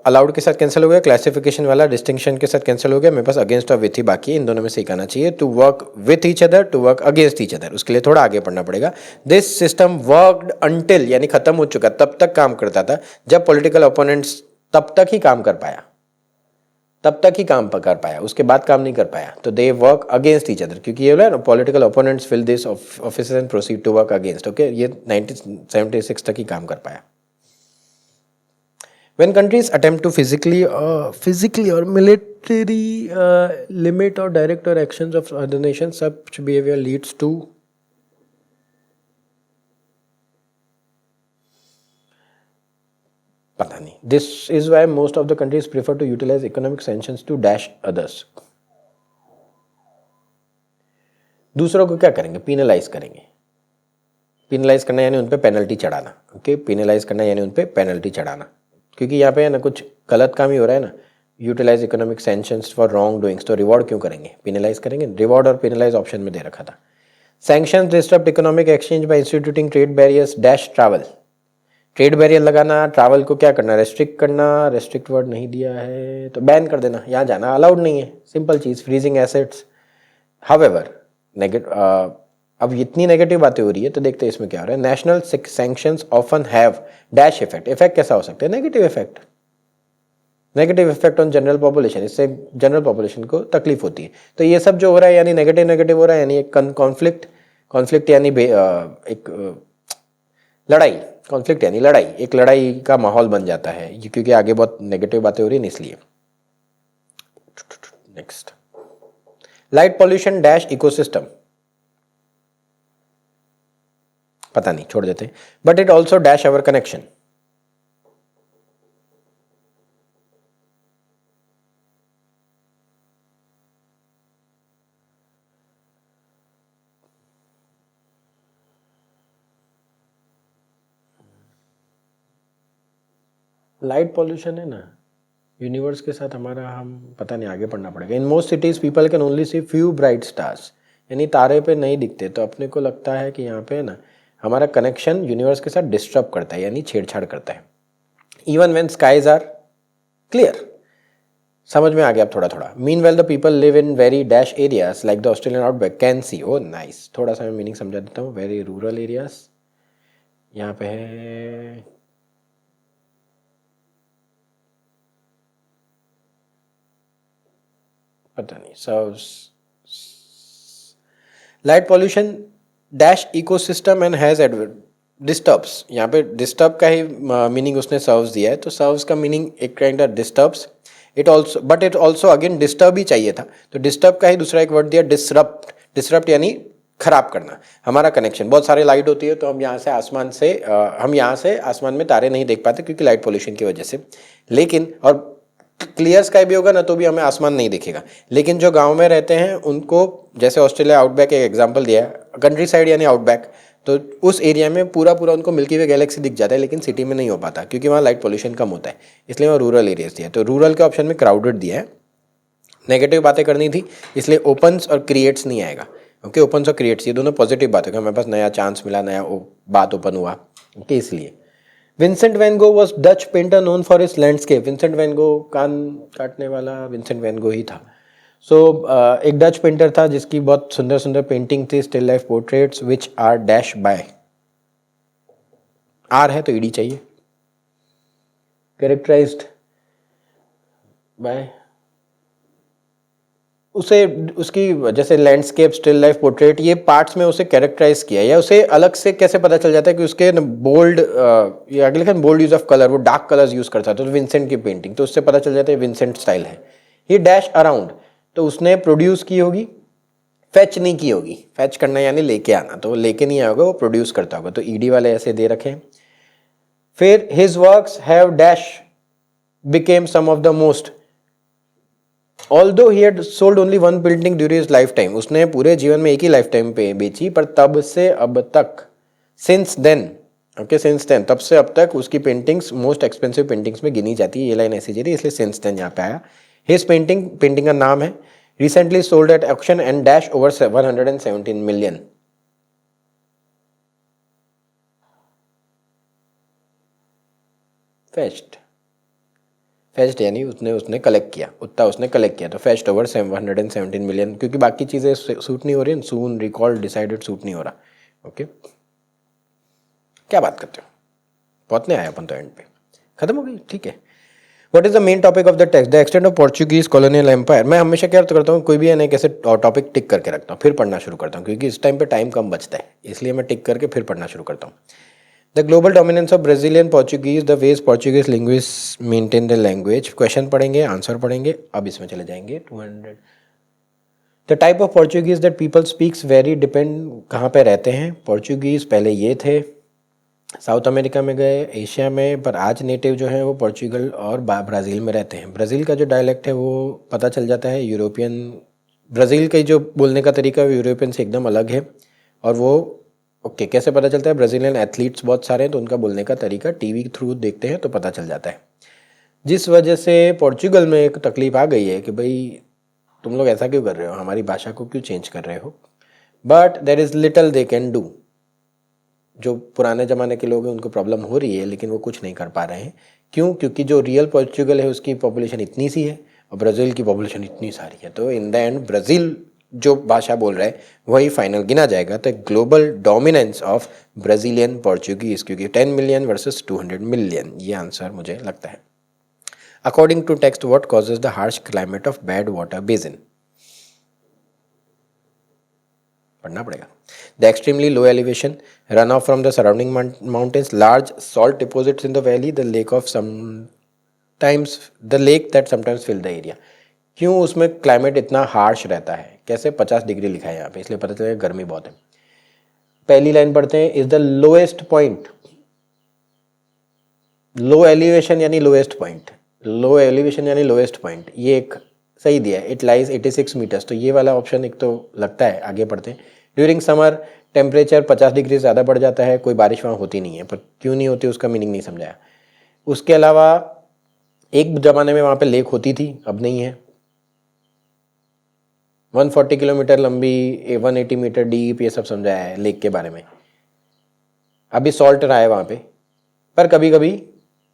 अलाउड के साथ कैंसिल हो गया, क्लासिफिकेशन वाला डिस्टिंक्शन के साथ कैंसिल हो गया, मेरे पास अगेंस्ट और विथ ही बाकी है। इन दोनों में से एक आना चाहिए। To work with each other, to work against each other, उसके लिए थोड़ा आगे पढ़ना पड़ेगा। दिस सिस्टम वर्कड अंटिल, यानी खत्म हो चुका, तब तक काम करता था जब पॉलिटिकल ओपोनेंट्स तब तक ही काम कर पाया, उसके बाद काम नहीं कर पाया, तो they work against each other, क्योंकि ये ना political opponents fill this office and proceed to work against. Okay, ये 1976 तक ही काम कर पाया। When countries attempt to physically or military limit or direct or actions of other nations, such behavior leads to पता नहीं। This is why most of the countries prefer to utilize economic sanctions to dash others. दूसरों को क्या करेंगे? Penalize करेंगे। Penalize करना यानी उन पे पेनल्टी चढ़ाना। ओके, Penalize करना यानी उन पे पेनल्टी चढ़ाना, क्योंकि यहाँ पे है ना कुछ गलत काम ही हो रहा है ना। Utilize economic sanctions for wrong doings, तो रिवॉर्ड क्यों करेंगे, पेनलाइज करेंगे। रिवॉर्ड और पेनलाइज ऑप्शन में दे रखा था। Sanctions disturb economic exchange bye instituting trade barriers dash travel, trade barrier लगाना, ट्रैवल को क्या करना, रेस्ट्रिक्ट करना। रेस्ट्रिक्ट वर्ड नहीं दिया है तो बैन कर देना, यहाँ जाना अलाउड नहीं है, सिंपल चीज़। फ्रीजिंग एसेट्स, हाउएवर अब इतनी नेगेटिव बातें हो रही है तो देखते हैं इसमें क्या हो रहा है। National sanctions often have dash effect, effect कैसा हो सकता है, negative effect on general population, इससे जनरल पॉपुलेशन को तकलीफ होती है। तो ये सब जो हो रहा है यानी नेगेटिव हो रहा है, यानी एक कॉन्फ्लिक्ट यानी एक लड़ाई, कॉन्फ्लिक्ट यानी लड़ाई, एक लड़ाई का माहौल बन जाता है क्योंकि आगे बहुत नेगेटिव बातें हो रही है इसलिए। Next, light pollution dash ecosystem, पता नहीं, छोड़ देते। But it also dash our connection, light pollution है ना यूनिवर्स के साथ हमारा, हम पता नहीं, आगे पढ़ना पड़ेगा। In most cities people can only see few bright stars, यानी तारे पे नहीं दिखते, तो अपने को लगता है कि यहाँ पे ना हमारा कनेक्शन यूनिवर्स के साथ डिस्टर्ब करता है, यानी छेड़छाड़ करता है। Even when skies are clear, समझ में आ गया अब थोड़ा थोड़ा। Mean well the people live in very dash areas like the Australian outback can see, oh nice, थोड़ा सा मैं मीनिंग समझा देता हूँ। वेरी रूरल एरियाज, यहाँ पे है पता नहीं, सब light pollution dash ecosystem and has disturbs, यहाँ पे डिस्टर्ब का ही मीनिंग उसने सर्व्स दिया है, तो सर्व्स का मीनिंग एक kind of disturbs, it also but it also again disturb ही चाहिए था, तो डिस्टर्ब का ही दूसरा एक वर्ड दिया डिसरप्ट। डिसरप्ट यानी खराब करना। हमारा कनेक्शन, बहुत सारे लाइट होती है तो हम यहाँ से आसमान में तारे नहीं देख पाते क्योंकि लाइट पोल्यूशन की वजह से, लेकिन और क्लियर स्काई भी होगा ना तो भी हमें आसमान नहीं दिखेगा, लेकिन जो गांव में रहते हैं उनको, जैसे ऑस्ट्रेलिया आउटबैक एक एग्जांपल दिया है, कंट्री साइड यानी आउटबैक, तो उस एरिया में पूरा पूरा उनको मिल्की वे गैलेक्सी दिख जाता है, लेकिन सिटी में नहीं हो पाता क्योंकि वहाँ लाइट पोल्यूशन कम होता है, इसलिए वहाँ रूरल एरियाज दिया है। तो रूरल के ऑप्शन में क्राउडेड दिया है, नेगेटिव बातें करनी थी इसलिए ओपन्स और क्रिएट्स नहीं आएगा। ओके, ओपन्स और क्रिएट्स ये दोनों पॉजिटिव बात है, हमारे पास नया चांस मिला, नया बात ओपन हुआ। ओके, इसलिए Vincent van Gogh was Dutch painter known for his landscape. Vincent van Gogh, कान काटने वाला विंसेंट वैन गो ही था। सो एक डच पेंटर था जिसकी बहुत सुंदर सुंदर पेंटिंग थी, still life portraits which are dash by, are है तो ईडी चाहिए, कैरेक्टराइज्ड बाय, उसे उसकी जैसे लैंडस्केप, स्टिल लाइफ, पोर्ट्रेट, ये पार्ट्स में उसे कैरेक्टराइज किया, या उसे अलग से कैसे पता चल जाता है कि उसके बोल्ड, ये आगे लिखा बोल्ड यूज ऑफ कलर, वो डार्क कलर्स यूज करता था, तो विंसेंट की पेंटिंग, तो उससे पता चल जाता है विंसेंट स्टाइल है। ये डैश अराउंड, तो उसने प्रोड्यूस की होगी, फैच नहीं की होगी, फैच करना यानी लेके आना, तो वो लेके नहीं आया होगा, वो प्रोड्यूस करता होगा, तो ईडी वाले ऐसे दे रखे हैं। फिर his works have dash became some of the most, although he had sold only one painting during his life time, उसने पूरे जीवन में एक ही लाइफ टाइम पे बेची, पर तब से अब तक, since then, okay since then, तब से अब तक उसकी पेंटिंग्स मोस्ट एक्सपेंसिव पेंटिंग्स में गिनी जाती है, ये लाइन ऐसी जा रही है इसलिए सिंस देन यहाँ पे आया। हिज पेंटिंग का नाम है recently sold at auction and dash over 117 million. Fest यानी उसने कलेक्ट किया, उतना उसने कलेक्ट किया, तो फेस्ट ओवर 117 मिलियन, क्योंकि बाकी चीज़ें सूट नहीं हो रही, सून रिकॉल डिसाइडेड सूट नहीं हो रहा। ओके, क्या बात करते हो, बहुत नहीं आया अपन तो एंड पे, खत्म हो गई, ठीक है। What is the main topic of the text, the extent of Portuguese colonial empire. मैं हमेशा क्या करता हूँ, कोई भी है कैसे टॉपिक टिक करके रखता हूँ, फिर पढ़ना शुरू करता हूँ, क्योंकि इस टाइम पे टाइम कम बचता है, इसलिए मैं टिक करके फिर पढ़ना शुरू करता हूँ। The global dominance of Brazilian Portuguese, the ways Portuguese linguist maintain the language. Question पढ़ेंगे, आंसर पढ़ेंगे, अब इसमें चले जाएंगे 200। The type of Portuguese that people speaks very depend, कहाँ पे रहते हैं पोर्चुगीज, पहले ये थे, साउथ अमेरिका में गए, एशिया में, पर आज नेटिव जो है वो पोर्चुगल और ब्राज़ील में रहते हैं। ब्राज़ील का जो डायलेक्ट है वो पता चल जाता है यूरोपियन, ब्राज़ील का जो बोलने का तरीका है यूरोपियन से एकदम अलग है, और वो ओके कैसे पता चलता है, ब्राज़ीलियन एथलीट्स बहुत सारे हैं तो उनका बोलने का तरीका टीवी थ्रू देखते हैं तो पता चल जाता है। जिस वजह से पोर्चुगल में एक तकलीफ आ गई है कि भाई तुम लोग ऐसा क्यों कर रहे हो, हमारी भाषा को क्यों चेंज कर रहे हो, but there is little they can do. जो पुराने ज़माने के लोग हैं उनको प्रॉब्लम हो रही है लेकिन वो कुछ नहीं कर पा रहे हैं, क्यों, क्योंकि जो रियल पोर्चुगल है उसकी पॉपुलेशन इतनी सी है और ब्राज़ील की पॉपुलेशन इतनी सारी है, तो इन द एंड ब्राज़ील जो भाषा बोल रहा है वही फाइनल गिना जाएगा। तो global dominance of Brazilian Portuguese, क्योंकि 10 मिलियन वर्सेस 200 मिलियन, ये आंसर मुझे लगता है। According to text what causes the harsh climate of bad water basin, पढ़ना पड़ेगा। The extremely low elevation, run off from the surrounding mountains, large salt deposits in the valley, the lake that sometimes fill the area. क्यों उसमें climate इतना harsh रहता है, कैसे 50 degree लिखा है यहाँ पे, इसलिए पता चलेगा गर्मी बहुत है। पहली लाइन पढ़ते हैं, is the lowest point, low elevation यानी लोएस्ट पॉइंट, लो एलिवेशन यानी लोएस्ट पॉइंट, ये एक सही दिया है, इट लाइज 86 मीटर्स, तो ये वाला ऑप्शन एक तो लगता है। आगे पढ़ते हैं, ड्यूरिंग समर टेम्परेचर 50 डिग्री से ज़्यादा बढ़ जाता है, कोई बारिश वहाँ होती नहीं है, पर क्यों नहीं होती उसका मीनिंग नहीं समझाया। उसके अलावा एक ज़माने में वहाँ पे लेक होती थी, अब नहीं है। 140 किलोमीटर लंबी, 180 मीटर डीप, ये सब समझाया है लेक के बारे में। अभी सॉल्ट रहा है वहाँ पे, पर कभी कभी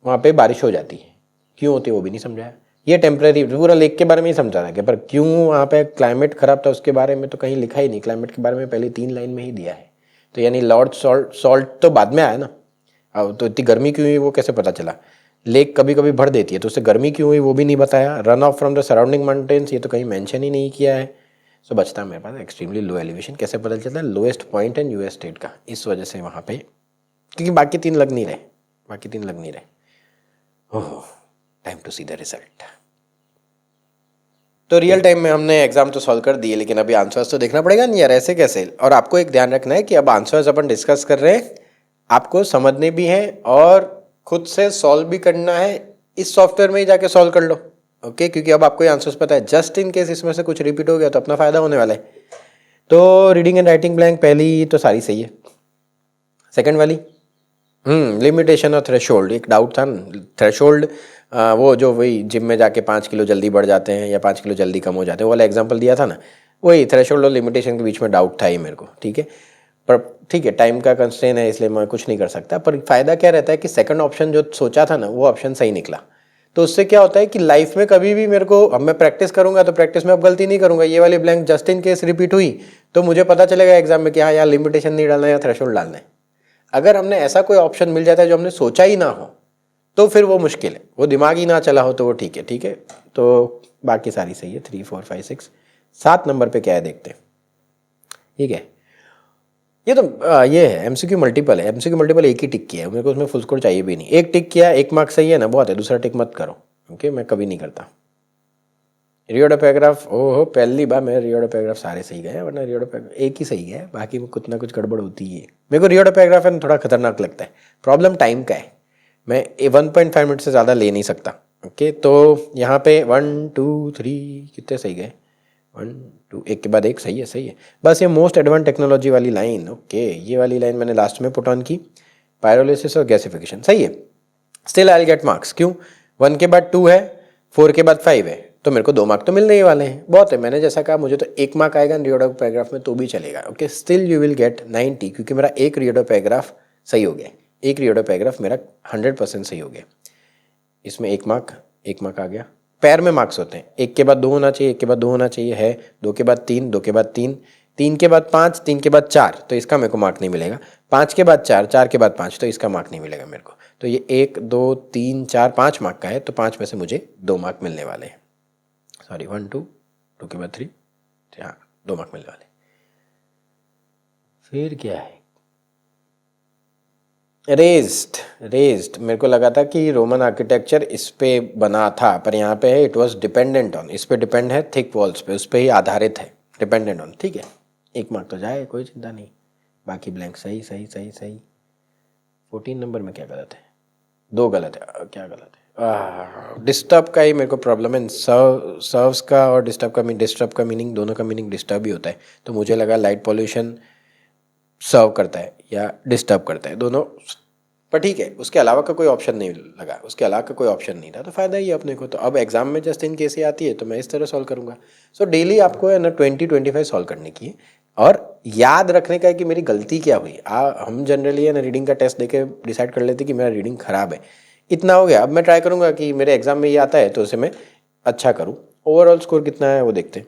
वहाँ पे बारिश हो जाती है, क्यों होती है वो भी नहीं समझाया। ये टेम्परेरी, पूरा लेक के बारे में ही समझा था कि पर क्यों वहाँ पे क्लाइमेट ख़राब था उसके बारे में तो कहीं लिखा ही नहीं, क्लाइमेट के बारे में पहले 3 लाइन में ही दिया है। तो यानी लॉर्ड सॉल्ट तो बाद में आया ना, अब तो इतनी गर्मी क्यों हुई वो कैसे पता चला। लेक कभी कभी भर देती है तो उससे गर्मी क्यों हुई वो भी नहीं बताया। Run off from the surrounding mountains, ये तो कहीं मेंशन ही नहीं किया है। सो बचता है मेरे पास एक्सट्रीमली लो एलिवेशन, कैसे पता चलता है, lowest point and US state का, इस वजह से वहाँ पे क्योंकि बाकी तीन लग नहीं रहे। Oh, time to see the result. तो रियल टाइम में हमने एग्जाम तो सॉल्व कर दिए, लेकिन अभी आंसर्स तो देखना पड़ेगा नहीं यार, ऐसे कैसे। और आपको एक ध्यान रखना है कि अब आंसर्स अपन डिस्कस कर रहे हैं, आपको समझने भी हैं और खुद से सॉल्व भी करना है। इस सॉफ्टवेयर में ही जाके सॉल्व कर लो, ओके, क्योंकि अब आपको ये आंसर्स पता है। जस्ट इन केस इसमें से कुछ रिपीट हो गया तो अपना फायदा होने वाला है। तो रीडिंग एंड राइटिंग ब्लैंक पहली तो सारी सही है। सेकंड वाली लिमिटेशन और थ्रेशोल्ड, एक डाउट था ना। थ्रेशोल्ड वो जो वही जिम में जाके 5 किलो जल्दी बढ़ जाते हैं या 5 किलो जल्दी कम हो जाते हैं, वो वाला एग्जांपल दिया था ना, वही थ्रेशोल्ड और लिमिटेशन के बीच में डाउट था ही मेरे को, ठीक है। पर ठीक है, टाइम का कंस्ट्रेन है इसलिए मैं कुछ नहीं कर सकता। पर फायदा क्या रहता है कि सेकंड ऑप्शन जो सोचा था ना वो ऑप्शन सही निकला। तो उससे क्या होता है कि लाइफ में कभी भी मेरे को, अब मैं प्रैक्टिस करूंगा तो प्रैक्टिस में अब गलती नहीं करूंगा। ये वाली blank just in case repeat हुई तो मुझे पता चलेगा एग्जाम में कि हाँ यार लिमिटेशन नहीं डालना है या थ्रेशोल्ड डालना है। अगर हमने ऐसा कोई ऑप्शन मिल जाता है जो हमने सोचा ही ना हो तो फिर वो मुश्किल है, वो दिमाग ही ना चला हो तो वो ठीक है, ठीक है। तो बाकी सारी सही है, 3 4 5 6। 7 नंबर पे क्या है देखते हैं, ठीक है। ये तो ये है एमसीक्यू मल्टीपल है। एमसीक्यू मल्टीपल एक ही टिक किया है, मेरे को उसमें फुल स्कोर चाहिए भी नहीं। एक टिक किया, 1 मार्क सही है ना, बहुत है, दूसरा टिक मत करो, ओके। मैं कभी नहीं करता। रियोडो पैराग्राफ, ओहो पहली बार मेरे रियोडो पैराग्राफ सारे सही गए, वरना रियोडो पैराग्राफ एक ही सही गया, बाकी में कुछ ना कुछ गड़बड़ होती है। मेरे को रियोडो पैराग्राफ है थोड़ा खतरनाक लगता है, प्रॉब्लम टाइम का है। मैं 1.5 मिनट से ज़्यादा ले नहीं सकता, ओके। तो यहाँ पे 1 2 3 कितने सही गए, 1 2, एक के बाद एक सही है, सही है। बस ये मोस्ट एडवांस टेक्नोलॉजी वाली लाइन, ओके, ये वाली लाइन मैंने लास्ट में पुट ऑन की। पायरोलिसिस और गैसिफिकेशन सही है। Still I will get marks, क्यों? 1 के बाद 2 है, 4 के बाद 5 है, तो मेरे को 2 मार्क तो मिलने ही वाले हैं, बहुत है। मैंने जैसा कहा मुझे तो 1 मार्क आएगा रियोडो पैराग्राफ में तो भी चलेगा, okay. Still you will get 90, क्योंकि मेरा एक रियोडो पैराग्राफ सही हो गया, एक रियोडो पैराग्राफ मेरा 100% सही हो गया। इसमें 1 मार्क आ गया। पैर में मार्क्स होते हैं, 1 के बाद 2 होना चाहिए, 1 के बाद 2 होना चाहिए, है 2 के बाद 3, 2 के बाद 3, 3 के बाद 5, 3 के बाद 4, तो इसका मेरे को मार्क नहीं मिलेगा। 5 के बाद 4, 4 के बाद 5, तो इसका मार्क नहीं मिलेगा मेरे को। तो ये 1 2 3 4 5 मार्क का है, तो 5 में से मुझे 2 मार्क मिलने वाले हैं। सॉरी 1 2, 2 के बाद 3, हाँ 2 मार्क मिलने वाले। फिर क्या है, रेज्ड मेरे को लगा था कि रोमन आर्किटेक्चर इस पे बना था, पर यहाँ पे है इट वाज डिपेंडेंट ऑन, इस पे डिपेंड है, थिक वॉल्स पे, उस पे ही आधारित है, डिपेंडेंट ऑन, ठीक है। 1 मार्क तो जाए, कोई चिंता नहीं। बाकी ब्लैंक सही सही सही सही। 14 नंबर में क्या गलत है, 2 गलत है, क्या गलत है? डिस्टर्ब का ही मेरे को प्रॉब्लम है। सर्व्स का और डिस्टर्ब का मीनिंग, दोनों का मीनिंग डिस्टर्ब ही होता है, तो मुझे लगा लाइट पॉल्यूशन सर्व करता है या डिस्टर्ब करता है, दोनों। पर ठीक है, उसके अलावा का कोई ऑप्शन नहीं लगा, उसके अलावा का कोई ऑप्शन नहीं था, तो फ़ायदा ही है अपने को। तो अब एग्जाम में जस्ट इन केस ही आती है तो मैं इस तरह सॉल्व करूँगा। सो डेली आपको है ना 20-25 सॉल्व करने की है, और याद रखने का है कि मेरी गलती क्या हुई। हम जनरली है ना रीडिंग का टेस्ट देके डिसाइड कर लेते कि मेरा रीडिंग ख़राब है, इतना हो गया। अब मैं ट्राई करूँगा कि मेरे एग्जाम में ये आता है तो उसे मैं अच्छा करूँ। ओवरऑल स्कोर कितना है वो देखते हैं।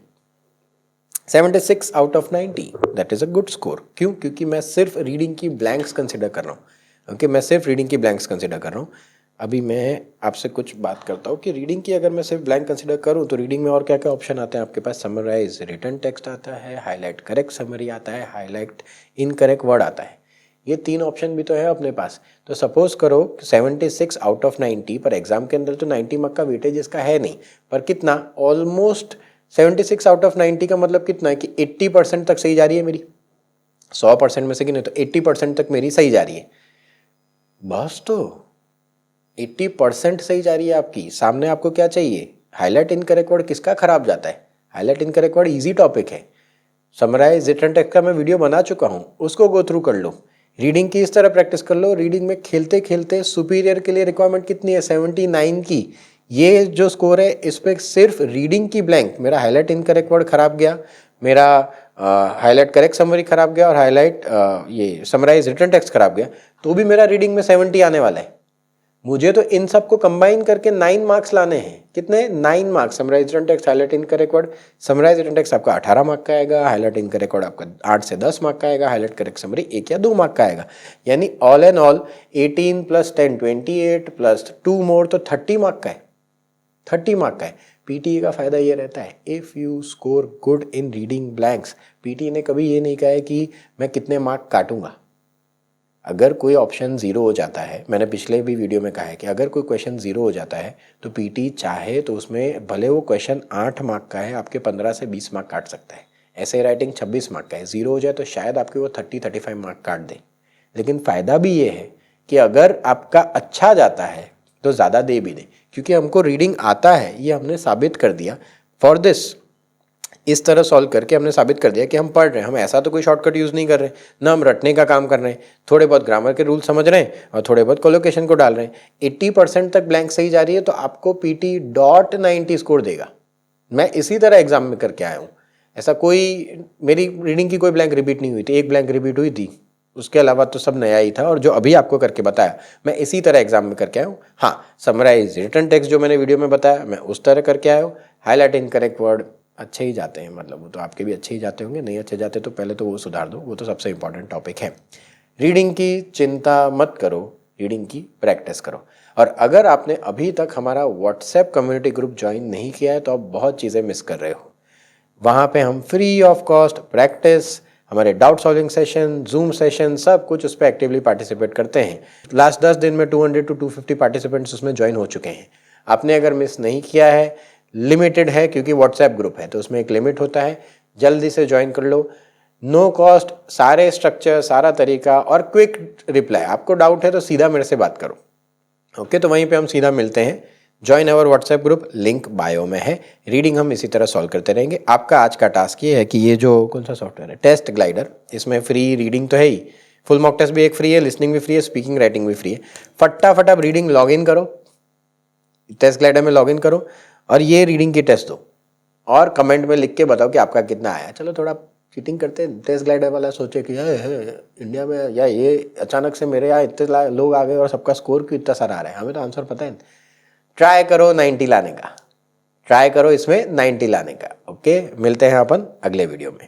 76 out of 90, that is a good score. क्यों? क्योंकि मैं सिर्फ रीडिंग की ब्लैंक्स कंसिडर कर रहा हूँ, ओके। मैं सिर्फ रीडिंग की ब्लैंक्स कंसिडर कर रहा हूँ। अभी मैं आपसे कुछ बात करता हूँ कि रीडिंग की अगर मैं सिर्फ ब्लैंक कंसिडर करूँ तो रीडिंग में और क्या क्या ऑप्शन आते हैं आपके पास। समराइज रिटन टेक्स्ट आता है, हाईलाइट करेक्ट समरी आता है, हाईलाइट इनकरेक्ट वर्ड आता है। ये 3 ऑप्शन भी तो है अपने पास। तो सपोज करो 76 आउट ऑफ 90, पर एग्जाम के अंदर तो 90 मार्क का वेटेज इसका है नहीं, पर कितना, ऑलमोस्ट 76 आउट ऑफ 90 का मतलब कितना है कि 80% तक सही जा रही है मेरी। 100% में से कि नहीं तो 80% तक मेरी सही जा रही है, बस। तो 80% सही जा रही है आपकी। सामने आपको क्या चाहिए, हाईलाइट इनकरेक्ट वर्ड किसका खराब जाता है। Highlight incorrect word easy topic है। समराइज रिटन टेक्स्ट का मैं वीडियो बना चुका हूँ, उसको गो थ्रू कर लो। रीडिंग की इस तरह प्रैक्टिस कर लो। रीडिंग में खेलते खेलते सुपीरियर के लिए रिक्वायरमेंट कितनी है, 79 की। ये जो स्कोर है इस पर सिर्फ रीडिंग की ब्लैंक, मेरा हाईलाइट इनकरेक्ट वर्ड खराब गया, मेरा हाईलाइट करेक्ट समरी खराब गया, और हाईलाइट ये समराइज रिटन टेक्स्ट खराब गया, तो भी मेरा रीडिंग में 70 आने वाला है। मुझे तो इन सबको कंबाइन करके 9 मार्क्स लाने हैं। कितने? 9 marks. Summarize written text, highlight incorrect word. Summarize written text आपका 18 मार्क का आएगा, हाईलाइट इनकरेक्ट वर्ड आपका 8 से 10 मार्क का आएगा, हाईलाइट करेक्ट समरी 1 या 2 मार्क का आएगा। यानी ऑल एंड ऑल 18 + 10 28 + 2 मोर तो 30 मार्क का है, 30 मार्क का है। पीटीई का फायदा ये रहता है, if you score good in reading blanks, PTE ने कभी ये नहीं कहा है कि मैं कितने मार्क काटूंगा। अगर कोई ऑप्शन 0 हो जाता है, मैंने पिछले भी वीडियो में कहा है कि अगर कोई क्वेश्चन 0 हो जाता है तो पीटी चाहे तो उसमें भले वो क्वेश्चन 8 मार्क का है, आपके 15 से 20 मार्क काट सकता है। ऐसे राइटिंग 26 मार्क का है, 0 हो जाए तो शायद आपके वो 30-35 मार्क काट दे। लेकिन फ़ायदा भी ये है कि अगर आपका अच्छा जाता है तो ज़्यादा दे भी दे, क्योंकि हमको रीडिंग आता है, ये हमने साबित कर दिया। फॉर दिस इस तरह सॉल्व करके हमने साबित कर दिया कि हम पढ़ रहे हैं, हम ऐसा तो कोई शॉर्टकट यूज़ नहीं कर रहे हैं, ना हम रटने का काम कर रहे हैं, थोड़े बहुत ग्रामर के रूल समझ रहे हैं और थोड़े बहुत कोलोकेशन को डाल रहे हैं। 80% तक ब्लैंक सही जा रही है तो आपको पीटी .90 स्कोर देगा। मैं इसी तरह एग्जाम में करके आया हूँ। ऐसा कोई मेरी रीडिंग की कोई ब्लैंक रिपीट नहीं हुई थी, एक ब्लैंक रिपीट हुई थी, उसके अलावा तो सब नया ही था। और जो अभी आपको करके बताया मैं इसी तरह एग्जाम में करके आया हूँ। हाँ, समराइज रिटन टेक्स्ट जो मैंने वीडियो में बताया मैं उस तरह करके आया हूँ। हाईलाइट इनकरेक्ट वर्ड अच्छे ही जाते हैं, मतलब वो तो आपके भी अच्छे ही जाते होंगे, नहीं अच्छे जाते तो पहले तो वो सुधार दो, वो तो सबसे इंपॉर्टेंट टॉपिक है। रीडिंग की चिंता मत करो, रीडिंग की प्रैक्टिस करो। और अगर आपने अभी तक हमारा व्हाट्सएप कम्युनिटी ग्रुप ज्वाइन नहीं किया है तो आप बहुत चीज़ें मिस कर रहे हो। वहाँ पे हम फ्री ऑफ कॉस्ट प्रैक्टिस, हमारे doubt solving session, zoom session, सब कुछ उस पर एक्टिवली पार्टिसिपेट करते हैं। लास्ट 10 दिन में 200 to 250 पार्टिसिपेंट्स उसमें ज्वाइन हो चुके हैं। आपने अगर मिस नहीं किया है, लिमिटेड है क्योंकि व्हाट्सएप ग्रुप है तो उसमें एक लिमिट होता है, जल्दी से ज्वाइन कर लो। नो कॉस्ट, सारे स्ट्रक्चर, सारा तरीका और क्विक रिप्लाई। आपको डाउट है तो सीधा मेरे से बात करो। ओके, तो वहीं पे हम सीधा मिलते हैं। ज्वाइन अवर व्हाट्सएप ग्रुप, लिंक बायो में है। रीडिंग हम इसी तरह सॉल्व करते रहेंगे। आपका आज का टास्क ये है कि ये जो कौन सा सॉफ्टवेयर है, टेस्ट ग्लाइडर, इसमें फ्री रीडिंग तो है ही, फुल मॉक टेस्ट भी एक फ्री है, लिसनिंग भी फ्री है, स्पीकिंग राइटिंग भी फ्री है। फटाफट आप रीडिंग लॉग इन करो, टेस्ट ग्लाइडर में लॉग इन करो और ये रीडिंग की टेस्ट दो और कमेंट में लिख के बताओ कि आपका कितना आया। चलो थोड़ा चीटिंग करते हैं, टेस्ट ग्लाइडर वाला सोचे कि इंडिया में या ये अचानक से मेरे यहाँ इतने लोग आ गए और सबका स्कोर क्यों इतना सारा आ रहा है, हमें तो आंसर पता है। ट्राई करो 90 लाने का, ट्राई करो इसमें 90 लाने का। ओके, मिलते हैं अपन अगले वीडियो में।